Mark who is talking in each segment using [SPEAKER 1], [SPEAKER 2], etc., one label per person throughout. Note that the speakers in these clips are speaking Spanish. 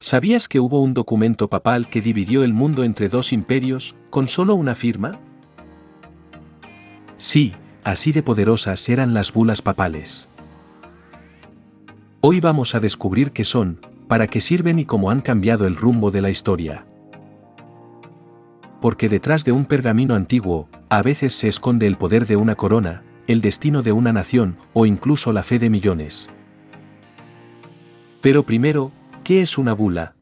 [SPEAKER 1] ¿Sabías que hubo un documento papal que dividió el mundo entre dos imperios, con solo una firma? Sí, así de poderosas eran las bulas papales. Hoy vamos a descubrir qué son, para qué sirven y cómo han cambiado el rumbo de la historia. Porque detrás de un pergamino antiguo, a veces se esconde el poder de una corona, el destino de una nación, o incluso la fe de millones. Pero primero, ¿qué es una bula?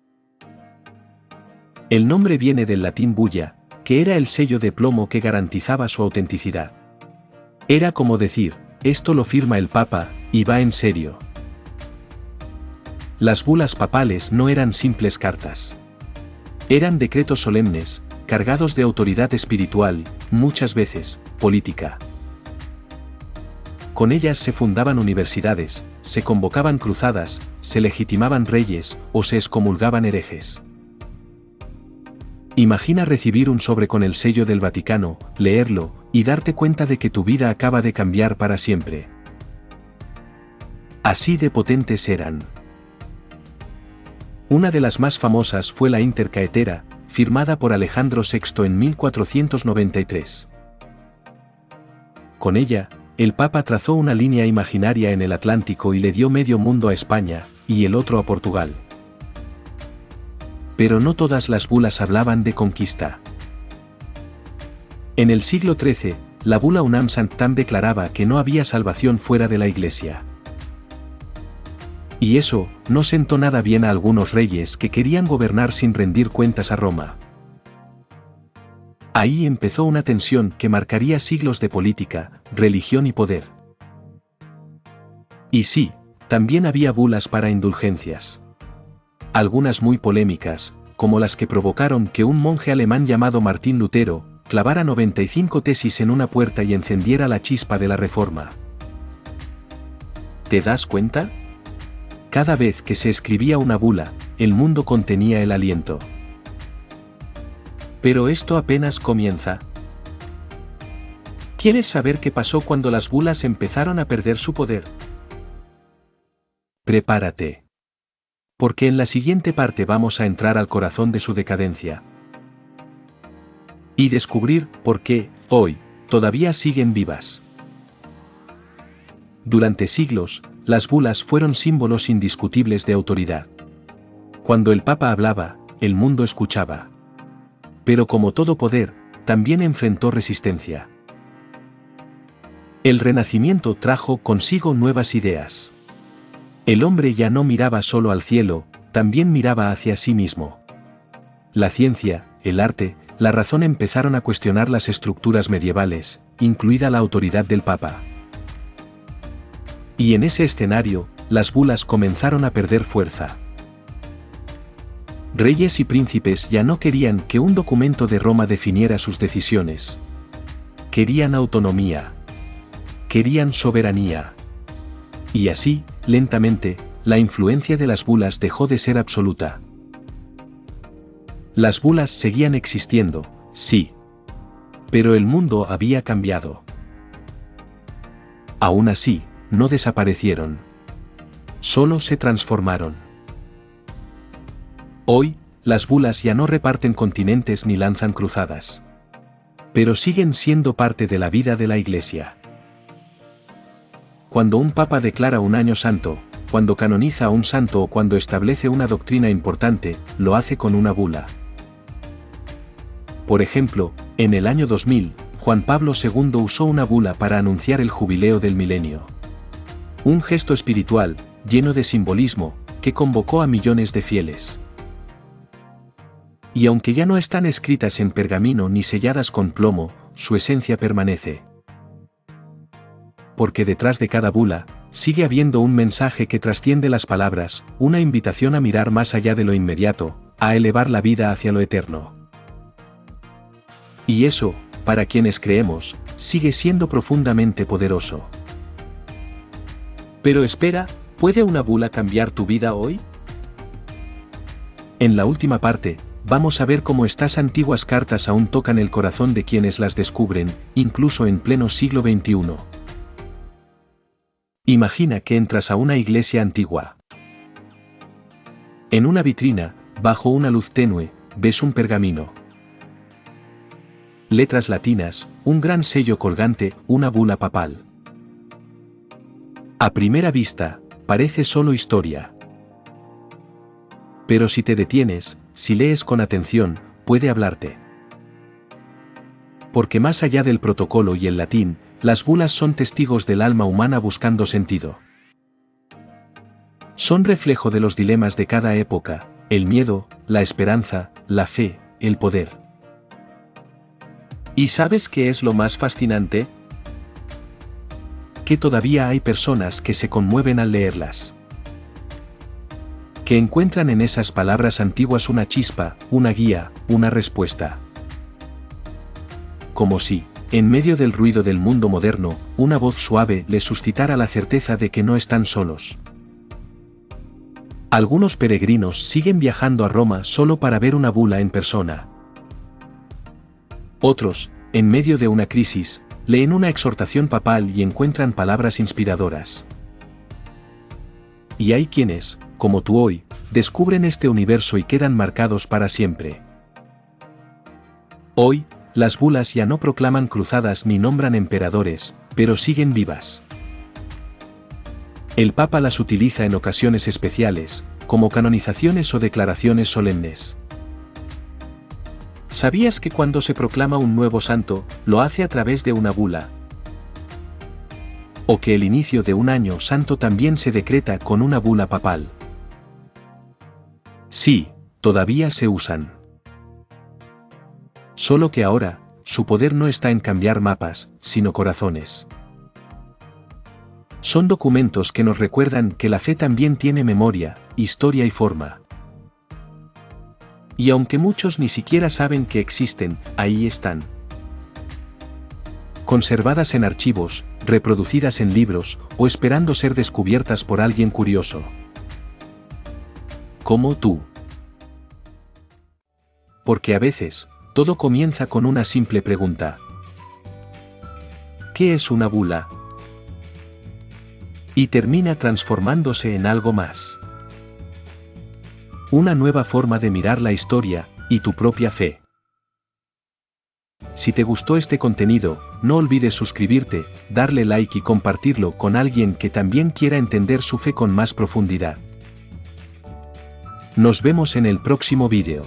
[SPEAKER 1] El nombre viene del latín bulla, que era el sello de plomo que garantizaba su autenticidad. Era como decir, esto lo firma el Papa, y va en serio. Las bulas papales no eran simples cartas. Eran decretos solemnes, cargados de autoridad espiritual, muchas veces, política. Con ellas se fundaban universidades, se convocaban cruzadas, se legitimaban reyes, o se excomulgaban herejes. Imagina recibir un sobre con el sello del Vaticano, leerlo, y darte cuenta de que tu vida acaba de cambiar para siempre. Así de potentes eran. Una de las más famosas fue la Intercaetera, firmada por Alejandro VI en 1493. Con ella, el Papa trazó una línea imaginaria en el Atlántico y le dio medio mundo a España, y el otro a Portugal. Pero no todas las bulas hablaban de conquista. En el siglo XIII, la bula Unam Sanctam declaraba que no había salvación fuera de la Iglesia. Y eso, no sentó nada bien a algunos reyes que querían gobernar sin rendir cuentas a Roma. Ahí empezó una tensión que marcaría siglos de política, religión y poder. Y sí, también había bulas para indulgencias. Algunas muy polémicas, como las que provocaron que un monje alemán llamado Martín Lutero, clavara 95 tesis en una puerta y encendiera la chispa de la Reforma. ¿Te das cuenta? Cada vez que se escribía una bula, el mundo contenía el aliento. Pero esto apenas comienza. ¿Quieres saber qué pasó cuando las bulas empezaron a perder su poder? Prepárate. Porque en la siguiente parte vamos a entrar al corazón de su decadencia. Y descubrir por qué, hoy, todavía siguen vivas. Durante siglos, las bulas fueron símbolos indiscutibles de autoridad. Cuando el Papa hablaba, el mundo escuchaba. Pero como todo poder, también enfrentó resistencia. El Renacimiento trajo consigo nuevas ideas. El hombre ya no miraba solo al cielo, también miraba hacia sí mismo. La ciencia, el arte, la razón empezaron a cuestionar las estructuras medievales, incluida la autoridad del Papa. Y en ese escenario, las bulas comenzaron a perder fuerza. Reyes y príncipes ya no querían que un documento de Roma definiera sus decisiones. Querían autonomía. Querían soberanía. Y así, lentamente, la influencia de las bulas dejó de ser absoluta. Las bulas seguían existiendo, sí. Pero el mundo había cambiado. Aún así, no desaparecieron. Solo se transformaron. Hoy, las bulas ya no reparten continentes ni lanzan cruzadas. Pero siguen siendo parte de la vida de la Iglesia. Cuando un papa declara un año santo, cuando canoniza a un santo o cuando establece una doctrina importante, lo hace con una bula. Por ejemplo, en el año 2000, Juan Pablo II usó una bula para anunciar el jubileo del milenio. Un gesto espiritual, lleno de simbolismo, que convocó a millones de fieles. Y aunque ya no están escritas en pergamino ni selladas con plomo, su esencia permanece. Porque detrás de cada bula, sigue habiendo un mensaje que trasciende las palabras, una invitación a mirar más allá de lo inmediato, a elevar la vida hacia lo eterno. Y eso, para quienes creemos, sigue siendo profundamente poderoso. Pero espera, ¿puede una bula cambiar tu vida hoy? En la última parte, vamos a ver cómo estas antiguas cartas aún tocan el corazón de quienes las descubren, incluso en pleno siglo XXI. Imagina que entras a una iglesia antigua. En una vitrina, bajo una luz tenue, ves un pergamino. Letras latinas, un gran sello colgante, una bula papal. A primera vista, parece solo historia. Pero si te detienes, si lees con atención, puede hablarte. Porque más allá del protocolo y el latín, las bulas son testigos del alma humana buscando sentido. Son reflejo de los dilemas de cada época, el miedo, la esperanza, la fe, el poder. ¿Y sabes qué es lo más fascinante? Que todavía hay personas que se conmueven al leerlas. Que encuentran en esas palabras antiguas una chispa, una guía, una respuesta. Como si, en medio del ruido del mundo moderno, una voz suave les suscitara la certeza de que no están solos. Algunos peregrinos siguen viajando a Roma solo para ver una bula en persona. Otros, en medio de una crisis, leen una exhortación papal y encuentran palabras inspiradoras. Y hay quienes, como tú hoy, descubren este universo y quedan marcados para siempre. Hoy, las bulas ya no proclaman cruzadas ni nombran emperadores, pero siguen vivas. El Papa las utiliza en ocasiones especiales, como canonizaciones o declaraciones solemnes. ¿Sabías que cuando se proclama un nuevo santo, lo hace a través de una bula? O que el inicio de un año santo también se decreta con una bula papal. Sí, todavía se usan. Solo que ahora, su poder no está en cambiar mapas, sino corazones. Son documentos que nos recuerdan que la fe también tiene memoria, historia y forma. Y aunque muchos ni siquiera saben que existen, ahí están. Conservadas en archivos, reproducidas en libros, o esperando ser descubiertas por alguien curioso. Como tú. Porque a veces, todo comienza con una simple pregunta. ¿Qué es una bula? Y termina transformándose en algo más. Una nueva forma de mirar la historia, y tu propia fe. Si te gustó este contenido, no olvides suscribirte, darle like y compartirlo con alguien que también quiera entender su fe con más profundidad. Nos vemos en el próximo vídeo.